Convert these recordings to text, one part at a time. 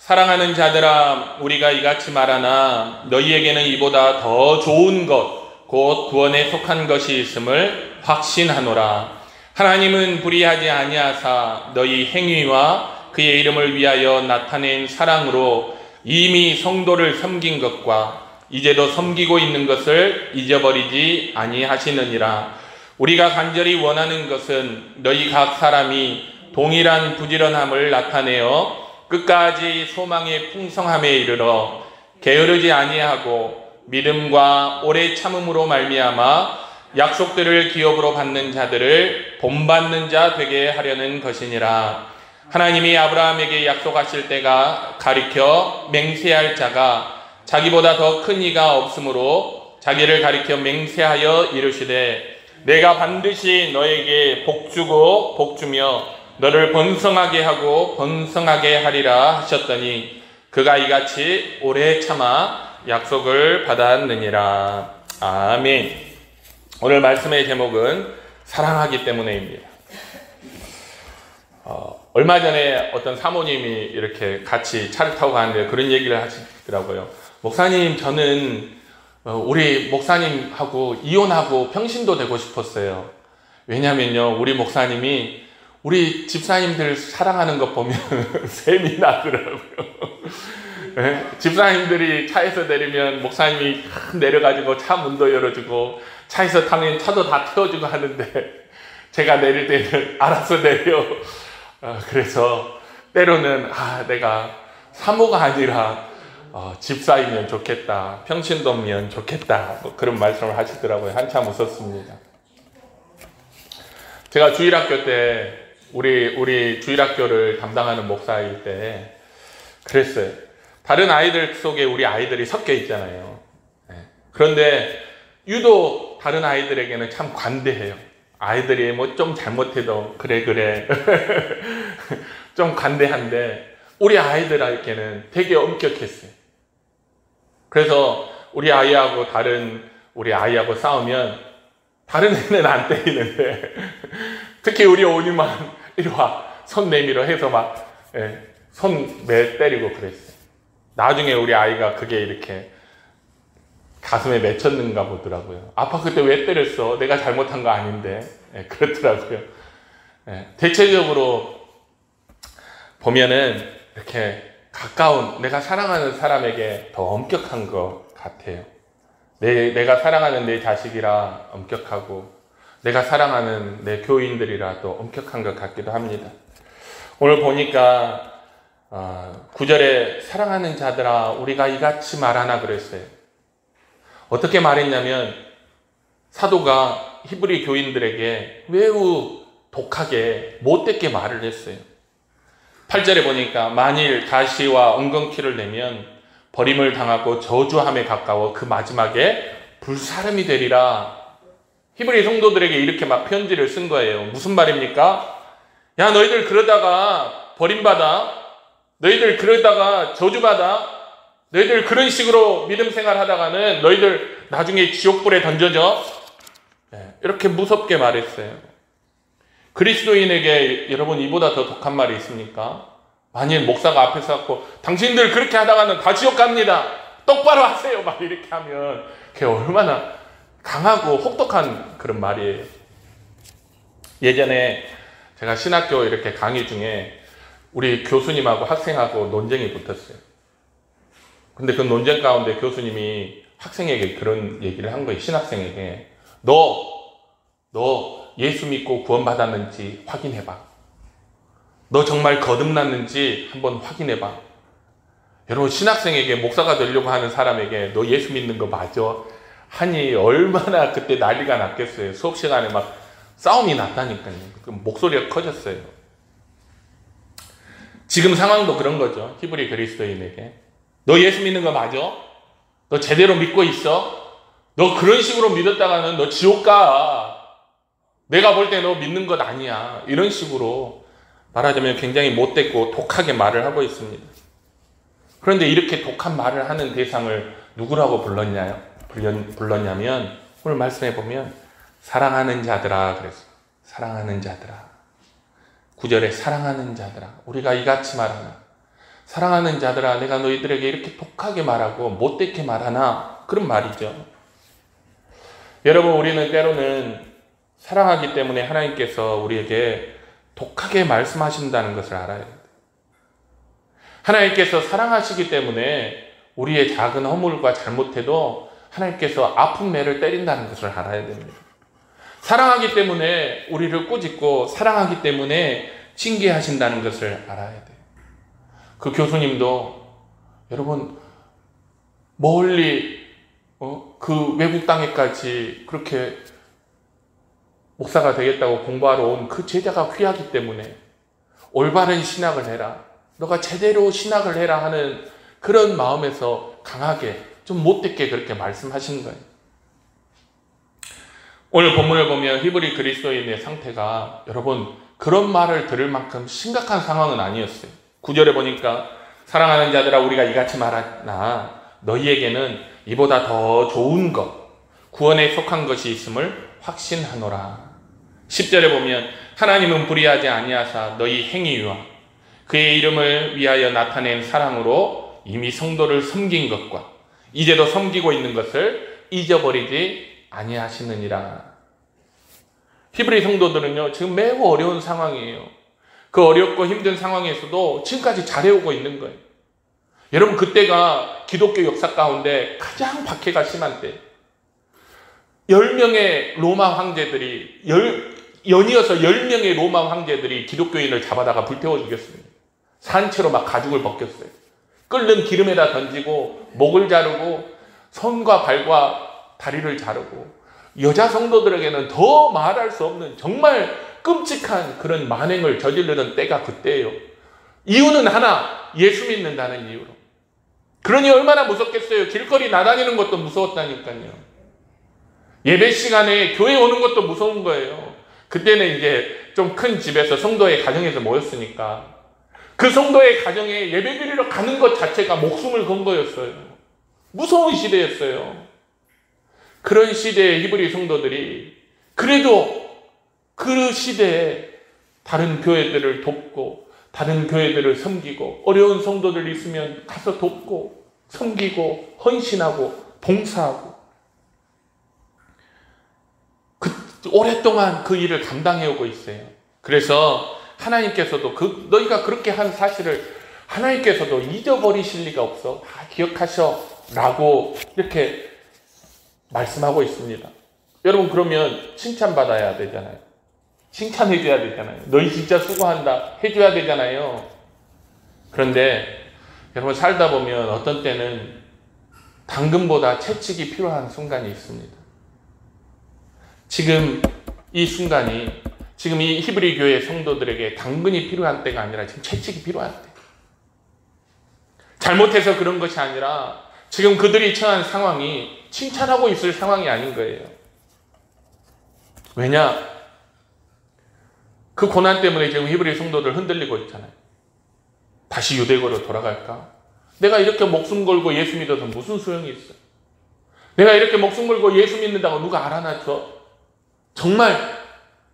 사랑하는 자들아, 우리가 이같이 말하나 너희에게는 이보다 더 좋은 것, 곧 구원에 속한 것이 있음을 확신하노라. 하나님은 불의하지 아니하사 너희 행위와 그의 이름을 위하여 나타낸 사랑으로 이미 성도를 섬긴 것과 이제도 섬기고 있는 것을 잊어버리지 아니하시느니라. 우리가 간절히 원하는 것은 너희 각 사람이 동일한 부지런함을 나타내어 끝까지 소망의 풍성함에 이르러 게으르지 아니하고 믿음과 오래 참음으로 말미암아 약속들을 기업으로 받는 자들을 본받는 자 되게 하려는 것이니라. 하나님이 아브라함에게 약속하실 때가 가리켜 맹세할 자가 자기보다 더 큰 이가 없으므로 자기를 가리켜 맹세하여 이르시되 내가 반드시 너에게 복주고 복주며 너를 번성하게 하고 번성하게 하리라 하셨더니 그가 이같이 오래 참아 약속을 받았느니라. 아멘. 오늘 말씀의 제목은 사랑하기 때문에입니다. 얼마 전에 어떤 사모님이 이렇게 같이 차를 타고 가는데 그런 얘기를 하시더라고요. 목사님, 저는 우리 목사님하고 이혼하고 평신도 되고 싶었어요. 왜냐면요, 우리 목사님이 우리 집사님들 사랑하는 것 보면 샘이 나더라고요. 네? 집사님들이 차에서 내리면 목사님이 내려가지고 차 문도 열어주고 차에서 타면 차도 다 태워주고 하는데 제가 내릴 때는 알아서 내려. 그래서 때로는 내가 사모가 아니라 집사이면 좋겠다, 평신도면 좋겠다, 그런 말씀을 하시더라고요. 한참 웃었습니다. 제가 주일학교 때 우리 주일학교를 담당하는 목사일 때 그랬어요. 다른 아이들 속에 우리 아이들이 섞여 있잖아요. 그런데 유독 다른 아이들에게는 참 관대해요. 아이들이 뭐 좀 잘못해도 그래 좀 관대한데 우리 아이들에게는 되게 엄격했어요. 그래서 우리 아이하고 우리 아이하고 싸우면 다른 애는 안 때리는데 특히 우리 오니만 이리 와, 손 내밀어 해서 막 손 때리고 그랬어요. 나중에 우리 아이가 그게 이렇게 가슴에 맺혔는가 보더라고요. 아빠 그때 왜 때렸어? 내가 잘못한 거 아닌데. 그렇더라고요. 대체적으로 보면은 이렇게 가까운 내가 사랑하는 사람에게 더 엄격한 것 같아요. 내가 사랑하는 내 자식이라 엄격하고 내가 사랑하는 내 교인들이라 또 엄격한 것 같기도 합니다. 오늘 보니까 9절에 사랑하는 자들아 우리가 이같이 말하나 그랬어요. 어떻게 말했냐면 사도가 히브리 교인들에게 매우 독하게 못되게 말을 했어요. 8절에 보니까 만일 가시와 엉겅퀴를 내면 버림을 당하고 저주함에 가까워 그 마지막에 불사름이 되리라. 히브리 성도들에게 이렇게 막 편지를 쓴 거예요. 무슨 말입니까? 야, 너희들 그러다가 버림받아, 너희들 그러다가 저주받아, 너희들 그런 식으로 믿음 생활하다가는 너희들 나중에 지옥불에 던져져. 이렇게 무섭게 말했어요. 그리스도인에게 여러분 이보다 더 독한 말이 있습니까? 만일 목사가 앞에서 갖고 당신들 그렇게 하다가는 다 지옥 갑니다. 똑바로 하세요. 막 이렇게 하면 그게 얼마나 강하고 혹독한 그런 말이에요. 예전에 제가 신학교 이렇게 강의 중에 우리 교수님하고 학생하고 논쟁이 붙었어요. 근데 그 논쟁 가운데 교수님이 학생에게 그런 얘기를 한 거예요. 신학생에게. 너 예수 믿고 구원받았는지 확인해봐. 너 정말 거듭났는지 한번 확인해봐. 여러분, 신학생에게 목사가 되려고 하는 사람에게 너 예수 믿는 거 맞아? 하니 얼마나 그때 난리가 났겠어요. 수업 시간에 막 싸움이 났다니까요. 목소리가 커졌어요. 지금 상황도 그런 거죠. 히브리 그리스도인에게. 너 예수 믿는 거 맞아? 너 제대로 믿고 있어? 너 그런 식으로 믿었다가는 너 지옥 가. 내가 볼 때 너 믿는 것 아니야. 이런 식으로 말하자면 굉장히 못됐고 독하게 말을 하고 있습니다. 그런데 이렇게 독한 말을 하는 대상을 누구라고 불렀냐면 오늘 말씀해 보면 사랑하는 자들아 그랬어요. 사랑하는 자들아. 9절에 사랑하는 자들아. 우리가 이같이 말하나. 사랑하는 자들아, 내가 너희들에게 이렇게 독하게 말하고 못되게 말하나? 그런 말이죠. 여러분, 우리는 때로는 사랑하기 때문에 하나님께서 우리에게 독하게 말씀하신다는 것을 알아야 돼요. 하나님께서 사랑하시기 때문에 우리의 작은 허물과 잘못해도 하나님께서 아픈 매를 때린다는 것을 알아야 됩니다. 사랑하기 때문에 우리를 꾸짖고 사랑하기 때문에 징계하신다는 것을 알아야 돼요. 그 교수님도 여러분 멀리 그 외국 땅에까지 그렇게 목사가 되겠다고 공부하러 온 그 제자가 귀하기 때문에 올바른 신학을 해라, 너가 제대로 신학을 해라 하는 그런 마음에서 강하게 좀 못되게 그렇게 말씀하신 거예요. 오늘 본문을 보면 히브리 그리스도인의 상태가 여러분 그런 말을 들을 만큼 심각한 상황은 아니었어요. 9절에 보니까 사랑하는 자들아, 우리가 이같이 말하나 너희에게는 이보다 더 좋은 것, 구원에 속한 것이 있음을 확신하노라. 10절에 보면 하나님은 불의하지 아니하사 너희 행위와 그의 이름을 위하여 나타낸 사랑으로 이미 성도를 섬긴 것과 이제도 섬기고 있는 것을 잊어버리지 아니하시느니라. 히브리 성도들은요, 지금 매우 어려운 상황이에요. 그 어렵고 힘든 상황에서도 지금까지 잘해오고 있는 거예요. 여러분, 그때가 기독교 역사 가운데 가장 박해가 심한 때, 10명의 로마 황제들이 연이어서 10명의 로마 황제들이 기독교인을 잡아다가 불태워 죽였습니다. 산채로 막 가죽을 벗겼어요. 끓는 기름에다 던지고 목을 자르고 손과 발과 다리를 자르고, 여자 성도들에게는 더 말할 수 없는 정말 끔찍한 그런 만행을 저지르는 때가 그때예요. 이유는 하나, 예수 믿는다는 이유로. 그러니 얼마나 무섭겠어요. 길거리 나다니는 것도 무서웠다니까요. 예배 시간에 교회 오는 것도 무서운 거예요. 그때는 이제 좀 큰 집에서 성도의 가정에서 모였으니까 그 성도의 가정에 예배 드리러 가는 것 자체가 목숨을 건 거였어요. 무서운 시대였어요. 그런 시대의 히브리 성도들이 그래도 그 시대에 다른 교회들을 돕고 다른 교회들을 섬기고, 어려운 성도들 있으면 가서 돕고 섬기고 헌신하고 봉사하고, 오랫동안 그 일을 감당해오고 있어요. 그래서 하나님께서도 너희가 그렇게 한 사실을 하나님께서도 잊어버리실 리가 없어, 다 기억하셔 라고 이렇게 말씀하고 있습니다. 여러분, 그러면 칭찬받아야 되잖아요. 칭찬해줘야 되잖아요. 너희 진짜 수고한다 해줘야 되잖아요. 그런데 여러분, 살다 보면 어떤 때는 당근보다 채찍이 필요한 순간이 있습니다. 지금 이 순간이, 지금 이 히브리 교회 성도들에게 당근이 필요한 때가 아니라 지금 채찍이 필요한 때. 잘못해서 그런 것이 아니라 지금 그들이 처한 상황이 칭찬하고 있을 상황이 아닌 거예요. 왜냐? 그 고난 때문에 지금 히브리 성도들 흔들리고 있잖아요. 다시 유대교로 돌아갈까? 내가 이렇게 목숨 걸고 예수 믿어서 무슨 소용이 있어? 내가 이렇게 목숨 걸고 예수 믿는다고 누가 알아놔줘? 정말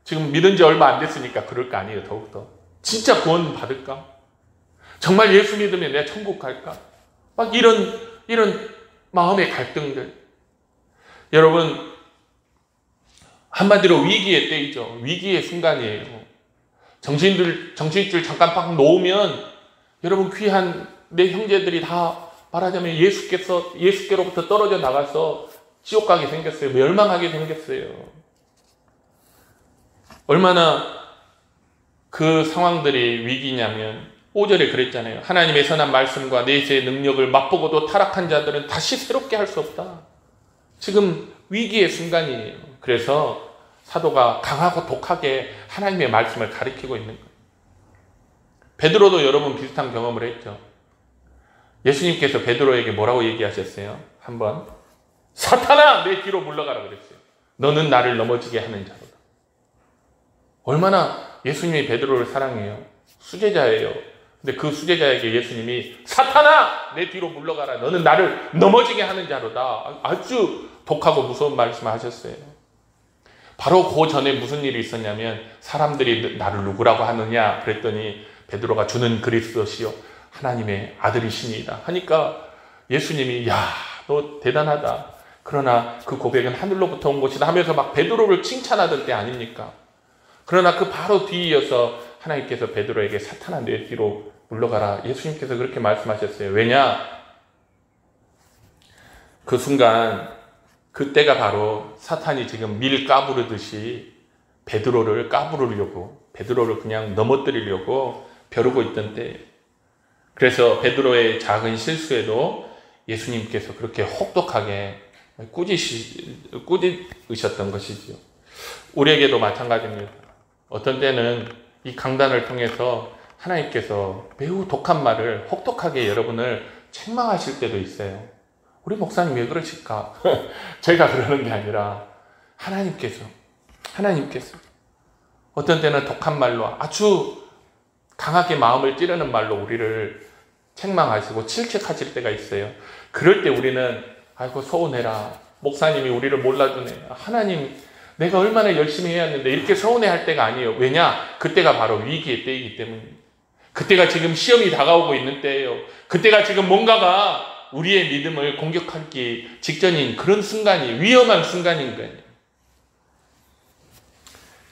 지금 믿은 지 얼마 안 됐으니까 그럴 거 아니에요. 더욱더 진짜 구원 받을까? 정말 예수 믿으면 내가 천국 갈까? 막 이런 마음의 갈등들. 여러분, 한마디로 위기의 때이죠. 위기의 순간이에요. 정신줄 잠깐 팍 놓으면 여러분, 귀한 내 형제들이 다 말하자면 예수께로부터 떨어져 나가서 지옥 가게 생겼어요. 멸망하게 생겼어요. 얼마나 그 상황들이 위기냐면 5절에 그랬잖아요. 하나님의 선한 말씀과 내세의 능력을 맛보고도 타락한 자들은 다시 새롭게 할 수 없다. 지금 위기의 순간이에요. 그래서 사도가 강하고 독하게 하나님의 말씀을 가리키고 있는 거예요. 베드로도 여러분 비슷한 경험을 했죠. 예수님께서 베드로에게 뭐라고 얘기하셨어요? 한번 사탄아, 내 뒤로 물러가라 그랬어요. 너는 나를 넘어지게 하는 자로다. 얼마나 예수님이 베드로를 사랑해요. 수제자예요. 근데 그 수제자에게 예수님이 사탄아, 내 뒤로 물러가라. 너는 나를 넘어지게 하는 자로다. 아주 독하고 무서운 말씀을 하셨어요. 바로 그 전에 무슨 일이 있었냐면 사람들이 나를 누구라고 하느냐 그랬더니 베드로가 주는 그리스도시요 하나님의 아들이시니이다 하니까 예수님이 야, 너 대단하다. 그러나 그 고백은 하늘로부터 온 것이다 하면서 막 베드로를 칭찬하던 때 아닙니까? 그러나 그 바로 뒤이어서 하나님께서 베드로에게 사탄아 내 뒤로 물러가라. 예수님께서 그렇게 말씀하셨어요. 왜냐? 그 순간 그때가 바로 사탄이 지금 밀 까부르듯이 베드로를 까부르려고, 베드로를 그냥 넘어뜨리려고 벼르고 있던 때, 그래서 베드로의 작은 실수에도 예수님께서 그렇게 혹독하게 꾸짖으셨던 것이지요. 우리에게도 마찬가지입니다. 어떤 때는 이 강단을 통해서 하나님께서 매우 독한 말을 혹독하게 여러분을 책망하실 때도 있어요. 우리 목사님 왜 그러실까? 제가 그러는 게 아니라 하나님께서 어떤 때는 독한 말로 아주 강하게 마음을 찌르는 말로 우리를 책망하시고 질책하실 때가 있어요. 그럴 때 우리는 아이고 서운해라. 목사님이 우리를 몰라주네. 하나님 내가 얼마나 열심히 해야 하는데 이렇게 서운해할 때가 아니에요. 왜냐? 그때가 바로 위기의 때이기 때문입니다. 그때가 지금 시험이 다가오고 있는 때예요. 그때가 지금 뭔가가 우리의 믿음을 공격하기 직전인 그런 순간이, 위험한 순간인 거예요.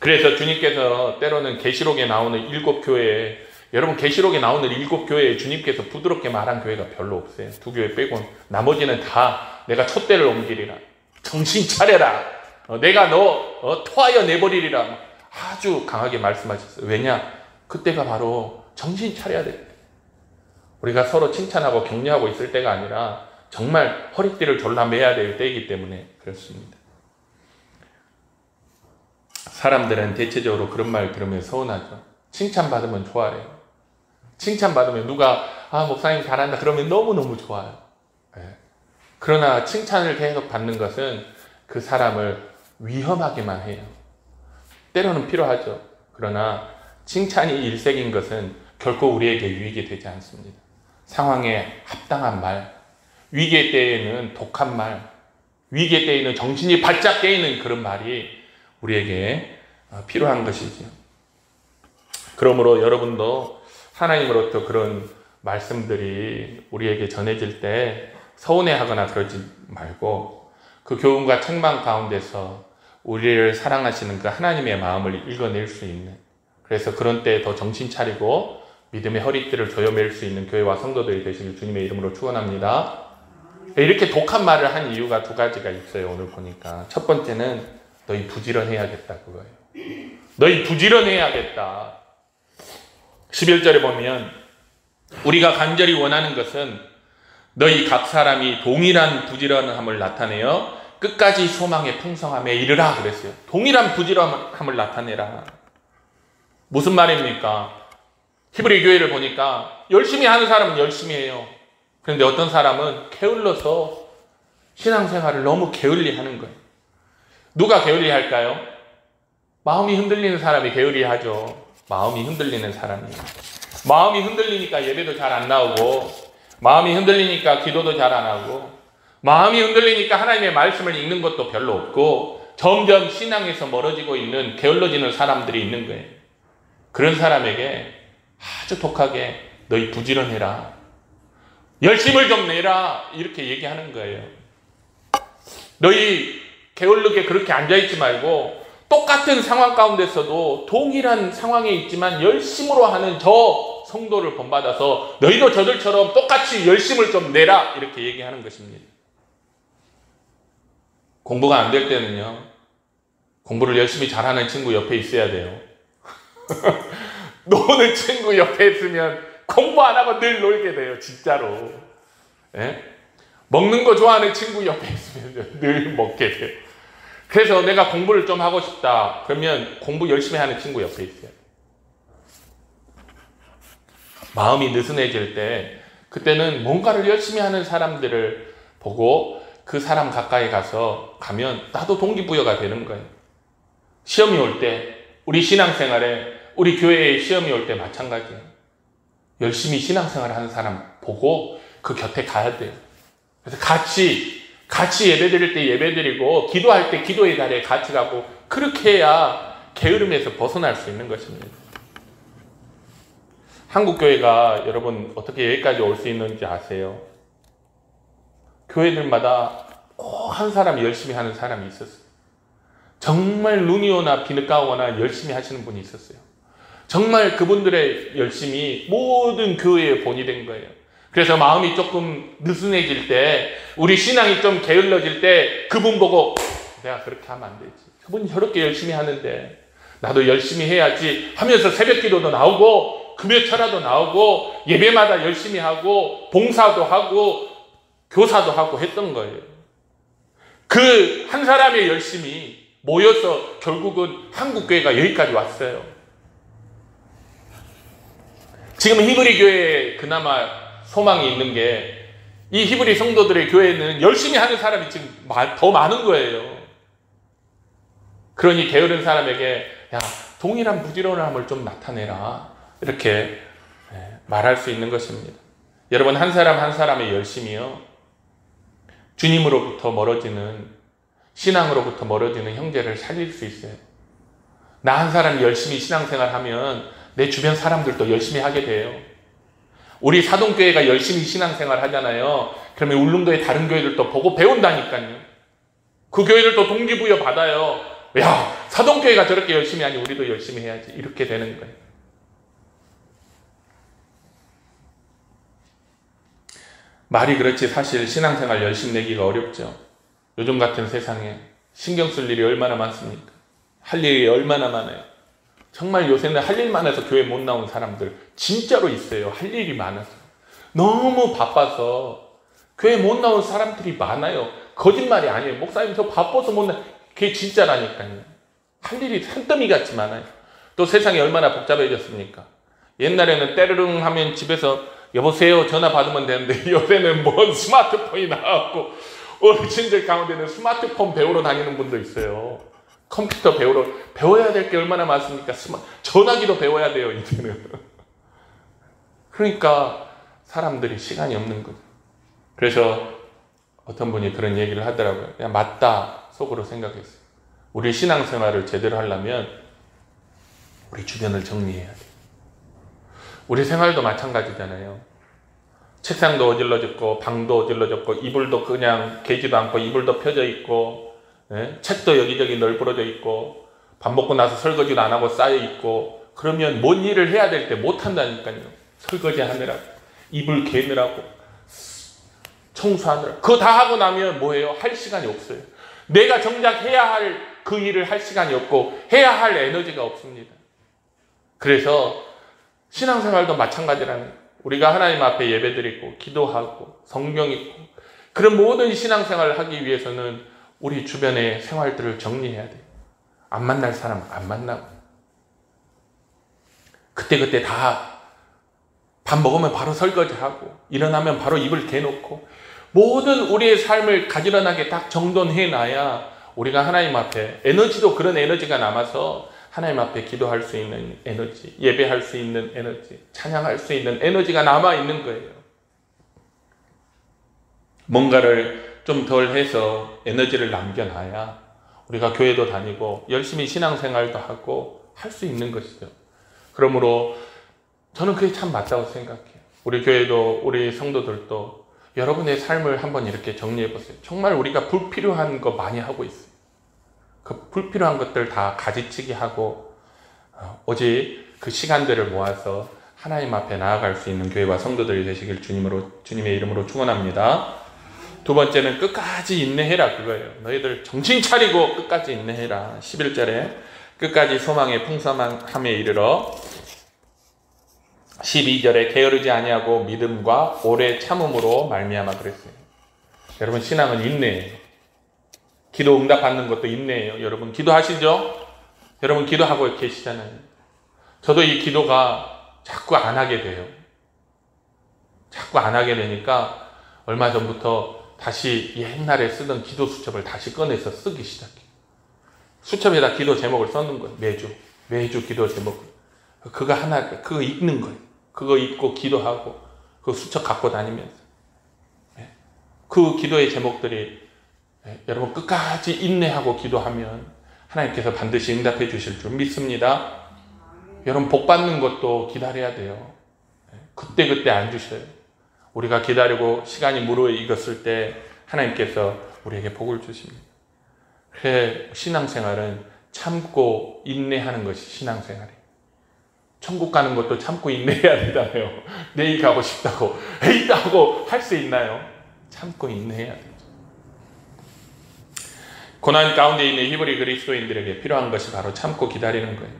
그래서 주님께서 때로는 계시록에 나오는 7교회에, 여러분 계시록에 나오는 7교회에 주님께서 부드럽게 말한 교회가 별로 없어요. 2교회 빼곤 나머지는 다 내가 촛대를 옮기리라, 정신 차려라, 내가 너 토하여 내버리리라 아주 강하게 말씀하셨어요. 왜냐? 그때가 바로 정신 차려야 될 때, 우리가 서로 칭찬하고 격려하고 있을 때가 아니라 정말 허리띠를 졸라매야 될 때이기 때문에 그렇습니다. 사람들은 대체적으로 그런 말 들으면 서운하죠. 칭찬받으면 좋아해요. 칭찬받으면 누가 목사님 잘한다 그러면 너무너무 좋아요. 네. 그러나 칭찬을 계속 받는 것은 그 사람을 위험하게만 해요. 때로는 필요하죠. 그러나 칭찬이 일색인 것은 결코 우리에게 유익이 되지 않습니다. 상황에 합당한 말, 위기의 때에는 독한 말, 위기의 때에는 정신이 바짝 깨이는 그런 말이 우리에게 필요한 것이죠. 그러므로 여러분도 하나님으로부터 그런 말씀들이 우리에게 전해질 때 서운해하거나 그러지 말고 그 교훈과 책망 가운데서 우리를 사랑하시는 그 하나님의 마음을 읽어낼 수 있는, 그래서 그런 때 더 정신 차리고 믿음의 허리띠를 조여맬 수 있는 교회와 성도들이 되시길 주님의 이름으로 축원합니다. 이렇게 독한 말을 한 이유가 2가지가 있어요. 오늘 보니까 첫 번째는 너희 부지런해야겠다 그거예요. 너희 부지런해야겠다. 11절에 보면 우리가 간절히 원하는 것은 너희 각 사람이 동일한 부지런함을 나타내어 끝까지 소망의 풍성함에 이르라 그랬어요. 동일한 부지런함을 나타내라. 무슨 말입니까? 히브리 교회를 보니까 열심히 하는 사람은 열심히 해요. 그런데 어떤 사람은 게을러서 신앙생활을 너무 게을리 하는 거예요. 누가 게을리 할까요? 마음이 흔들리는 사람이 게을리 하죠. 마음이 흔들리는 사람이. 마음이 흔들리니까 예배도 잘 안 나오고, 마음이 흔들리니까 기도도 잘 안 하고, 마음이 흔들리니까 하나님의 말씀을 읽는 것도 별로 없고, 점점 신앙에서 멀어지고 있는, 게을러지는 사람들이 있는 거예요. 그런 사람에게 아주 독하게 너희 부지런해라, 열심을 좀 내라, 이렇게 얘기하는 거예요. 너희 게을르게 그렇게 앉아있지 말고 똑같은 상황 가운데서도 동일한 상황에 있지만 열심으로 하는 저 성도를 본받아서 너희도 저들처럼 똑같이 열심을 좀 내라, 이렇게 얘기하는 것입니다. 공부가 안 될 때는요, 공부를 열심히 잘하는 친구 옆에 있어야 돼요. 노는 친구 옆에 있으면 공부 안 하고 늘 놀게 돼요. 진짜로. 예? 먹는 거 좋아하는 친구 옆에 있으면 늘 먹게 돼요. 그래서 내가 공부를 좀 하고 싶다 그러면 공부 열심히 하는 친구 옆에 있어요. 마음이 느슨해질 때, 그때는 뭔가를 열심히 하는 사람들을 보고 그 사람 가까이 가면 나도 동기부여가 되는 거예요. 시험이 올 때, 우리 신앙생활에, 우리 교회에 시험이 올 때 마찬가지예요. 열심히 신앙생활 하는 사람 보고 그 곁에 가야 돼요. 그래서 같이 예배 드릴 때 예배 드리고, 기도할 때 기도의 자리에 같이 가고, 그렇게 해야 게으름에서 벗어날 수 있는 것입니다. 한국교회가 여러분 어떻게 여기까지 올 수 있는지 아세요? 교회들마다 꼭 한 사람이 열심히 하는 사람이 있었어요. 정말 눈이 오나 비가 오나 열심히 하시는 분이 있었어요. 정말 그분들의 열심이 모든 교회의 본이 된 거예요. 그래서 마음이 조금 느슨해질 때, 우리 신앙이 좀 게을러질 때 그분 보고 내가 그렇게 하면 안 되지. 저분이 저렇게 열심히 하는데 나도 열심히 해야지 하면서 새벽기도도 나오고 금요철야도 나오고 예배마다 열심히 하고 봉사도 하고 교사도 하고 했던 거예요. 그 한 사람의 열심이 모여서 결국은 한국교회가 여기까지 왔어요. 지금 히브리 교회에 그나마 소망이 있는 게, 이 히브리 성도들의 교회는 열심히 하는 사람이 지금 더 많은 거예요. 그러니 게으른 사람에게 야, 동일한 부지런함을 좀 나타내라, 이렇게 말할 수 있는 것입니다. 여러분, 한 사람 한 사람의 열심이요, 주님으로부터 멀어지는, 신앙으로부터 멀어지는 형제를 살릴 수 있어요. 나 한 사람이 열심히 신앙생활하면 내 주변 사람들도 열심히 하게 돼요. 우리 사동교회가 열심히 신앙생활 하잖아요. 그러면 울릉도의 다른 교회들도 보고 배운다니까요. 그 교회들도 동기부여 받아요. 야, 사동교회가 저렇게 열심히 하니 우리도 열심히 해야지, 이렇게 되는 거예요. 말이 그렇지 사실 신앙생활 열심히 내기가 어렵죠. 요즘 같은 세상에 신경 쓸 일이 얼마나 많습니까? 할 일이 얼마나 많아요. 정말 요새는 할 일 많아서 교회 못 나온 사람들 진짜로 있어요. 할 일이 많아서. 너무 바빠서 교회 못 나온 사람들이 많아요. 거짓말이 아니에요. 목사님 저 바빠서 못 나. 그게 진짜라니까요. 할 일이 산더미 같이 많아요. 또 세상이 얼마나 복잡해졌습니까? 옛날에는 때르릉 하면 집에서 여보세요 전화 받으면 되는데, 요새는 뭔 스마트폰이 나왔고 어르신들 가운데는 스마트폰 배우러 다니는 분도 있어요. 컴퓨터 배워야 될 게 얼마나 많습니까? 전화기도 배워야 돼요, 이제는. 그러니까 사람들이 시간이 없는 거죠. 그래서 어떤 분이 그런 얘기를 하더라고요. 그냥 맞다 속으로 생각했어요. 우리 신앙생활을 제대로 하려면 우리 주변을 정리해야 돼요. 우리 생활도 마찬가지잖아요. 책상도 어질러졌고 방도 어질러졌고 이불도 그냥 개지도 않고 이불도 펴져 있고, 책도 여기저기 널브러져 있고, 밥 먹고 나서 설거지도 안 하고 쌓여 있고, 그러면 뭔 일을 해야 될 때 못 한다니까요. 설거지 하느라고, 이불 개느라고, 청소하느라고. 그거 다 하고 나면 뭐예요? 할 시간이 없어요. 내가 정작 해야 할 그 일을 할 시간이 없고 해야 할 에너지가 없습니다. 그래서 신앙생활도 마찬가지라는 거예요. 우리가 하나님 앞에 예배드리고 기도하고 성경 읽고 그런 모든 신앙생활을 하기 위해서는 우리 주변의 생활들을 정리해야 돼요. 안 만날 사람 안 만나고, 그때그때 다 밥 먹으면 바로 설거지하고 일어나면 바로 이불 개놓고 모든 우리의 삶을 가지런하게 딱 정돈해놔야 우리가 하나님 앞에 에너지도 그런 에너지가 남아서 하나님 앞에 기도할 수 있는 에너지, 예배할 수 있는 에너지, 찬양할 수 있는 에너지가 남아있는 거예요. 뭔가를 좀 덜 해서 에너지를 남겨놔야 우리가 교회도 다니고 열심히 신앙생활도 하고 할 수 있는 것이죠. 그러므로 저는 그게 참 맞다고 생각해요. 우리 교회도 우리 성도들도 여러분의 삶을 한번 이렇게 정리해 보세요. 정말 우리가 불필요한 거 많이 하고 있어요. 그 불필요한 것들 다 가지치기 하고 오직 그 시간들을 모아서 하나님 앞에 나아갈 수 있는 교회와 성도들이 되시길 주님의 이름으로 축원합니다. 두 번째는 끝까지 인내해라, 그거예요. 너희들 정신 차리고 끝까지 인내해라. 11절에 끝까지 소망의 풍성함에 이르러, 12절에 게으르지 아니하고 믿음과 오래 참음으로 말미암아 그랬어요. 여러분, 신앙은 인내예요. 기도 응답 받는 것도 인내예요. 여러분 기도하시죠? 여러분 기도하고 계시잖아요. 저도 이 기도가 자꾸 안 하게 돼요. 자꾸 안 하게 되니까 얼마 전부터 다시 옛날에 쓰던 기도 수첩을 다시 꺼내서 쓰기 시작해요. 수첩에다 기도 제목을 써는 거예요. 매주 기도 제목을. 그거 읽는 거예요. 그거 읽고 기도하고 그 수첩 갖고 다니면서 그 기도의 제목들이, 여러분 끝까지 인내하고 기도하면 하나님께서 반드시 응답해 주실 줄 믿습니다. 여러분 복 받는 것도 기다려야 돼요. 그때그때 안 주셔요. 우리가 기다리고 시간이 무르익었을 때 하나님께서 우리에게 복을 주십니다. 그래, 신앙생활은 참고 인내하는 것이 신앙생활이에요. 천국 가는 것도 참고 인내해야 된다며요. 내일 가고 싶다고 에이 하고 할 수 있나요? 참고 인내해야 되죠. 고난 가운데 있는 히브리 그리스도인들에게 필요한 것이 바로 참고 기다리는 거예요.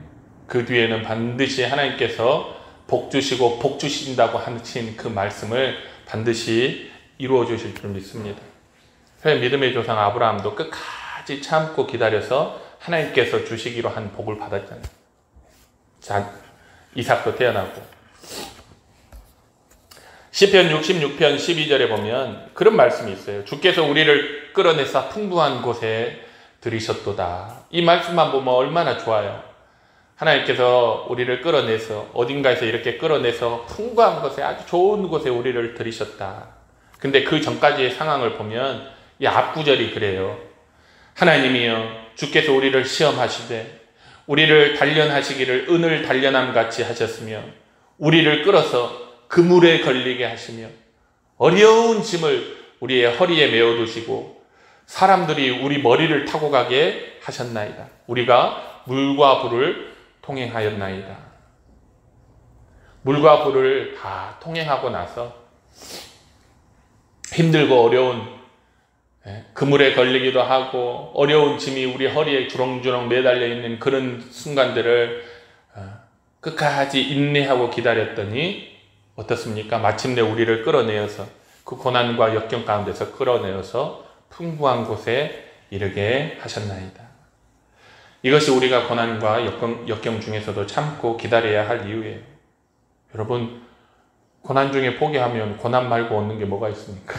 그 뒤에는 반드시 하나님께서 복 주시고 복 주신다고 하신 그 말씀을 반드시 이루어 주실 줄 믿습니다. 그래서 믿음의 조상 아브라함도 끝까지 참고 기다려서 하나님께서 주시기로 한 복을 받았잖아요. 자, 이삭도 태어나고. 시편 66편 12절에 보면 그런 말씀이 있어요. 주께서 우리를 끌어내사 풍부한 곳에 들이셨도다. 이 말씀만 보면 얼마나 좋아요. 하나님께서 우리를 끌어내서 어딘가에서 이렇게 끌어내서 풍부한 곳에 아주 좋은 곳에 우리를 들이셨다. 근데 그 전까지의 상황을 보면 이 앞구절이 그래요. 하나님이여 주께서 우리를 시험하시되 우리를 단련하시기를 은을 단련함 같이 하셨으며 우리를 끌어서 그물에 걸리게 하시며 어려운 짐을 우리의 허리에 메어두시고 사람들이 우리 머리를 타고 가게 하셨나이다. 우리가 물과 불을 통행하였나이다. 물과 불을 다 통행하고 나서 힘들고 어려운 그물에 걸리기도 하고 어려운 짐이 우리 허리에 주렁주렁 매달려 있는 그런 순간들을 끝까지 인내하고 기다렸더니 어떻습니까? 마침내 우리를 끌어내어서 그 고난과 역경 가운데서 끌어내어서 풍부한 곳에 이르게 하셨나이다. 이것이 우리가 고난과 역경 중에서도 참고 기다려야 할 이유예요. 여러분, 고난 중에 포기하면 고난 말고 얻는 게 뭐가 있습니까?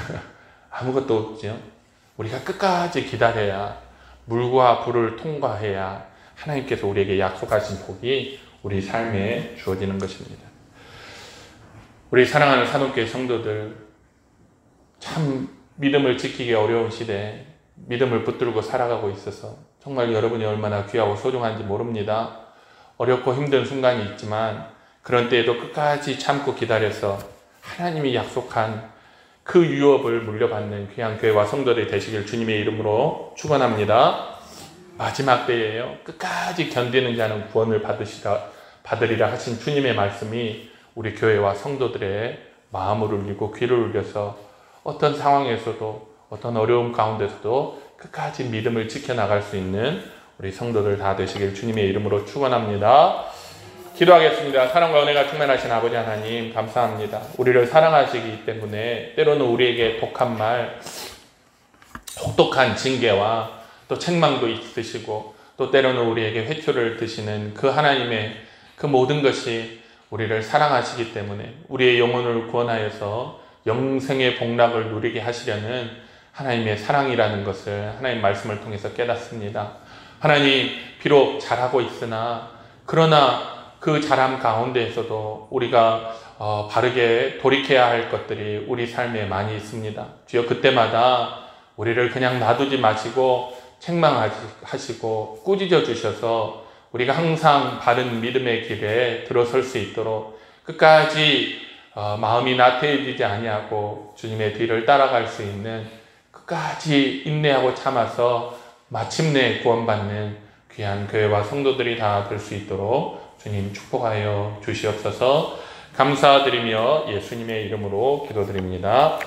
아무것도 없죠. 우리가 끝까지 기다려야 물과 불을 통과해야 하나님께서 우리에게 약속하신 복이 우리 삶에 주어지는 것입니다. 우리 사랑하는 산업교회 성도들, 참 믿음을 지키기 어려운 시대에 믿음을 붙들고 살아가고 있어서 정말 여러분이 얼마나 귀하고 소중한지 모릅니다. 어렵고 힘든 순간이 있지만 그런 때에도 끝까지 참고 기다려서 하나님이 약속한 그 유업을 물려받는 귀한 교회와 성도들이 되시길 주님의 이름으로 축원합니다. 마지막 때예요. 끝까지 견디는 자는 구원을 받으리라 하신 주님의 말씀이 우리 교회와 성도들의 마음을 울리고 귀를 울려서 어떤 상황에서도 어떤 어려움 가운데서도 끝까지 믿음을 지켜나갈 수 있는 우리 성도들 다 되시길 주님의 이름으로 축원합니다. 기도하겠습니다. 사랑과 은혜가 충만하신 아버지 하나님 감사합니다. 우리를 사랑하시기 때문에 때로는 우리에게 독한 말, 혹독한 징계와 또 책망도 있으시고 또 때로는 우리에게 회초를 드시는 그 하나님의 그 모든 것이 우리를 사랑하시기 때문에 우리의 영혼을 구원하여서 영생의 복락을 누리게 하시려는 하나님의 사랑이라는 것을 하나님 말씀을 통해서 깨닫습니다. 하나님 비록 잘하고 있으나 그러나 그 잘함 가운데에서도 우리가 바르게 돌이켜야 할 것들이 우리 삶에 많이 있습니다. 주여 그때마다 우리를 그냥 놔두지 마시고 책망하시고 꾸짖어 주셔서 우리가 항상 바른 믿음의 길에 들어설 수 있도록 끝까지 마음이 나태해지지 아니하고 주님의 뒤를 따라갈 수 있는 끝까지 인내하고 참아서 마침내 구원받는 귀한 교회와 성도들이 다 될 수 있도록 주님 축복하여 주시옵소서. 감사드리며 예수님의 이름으로 기도드립니다.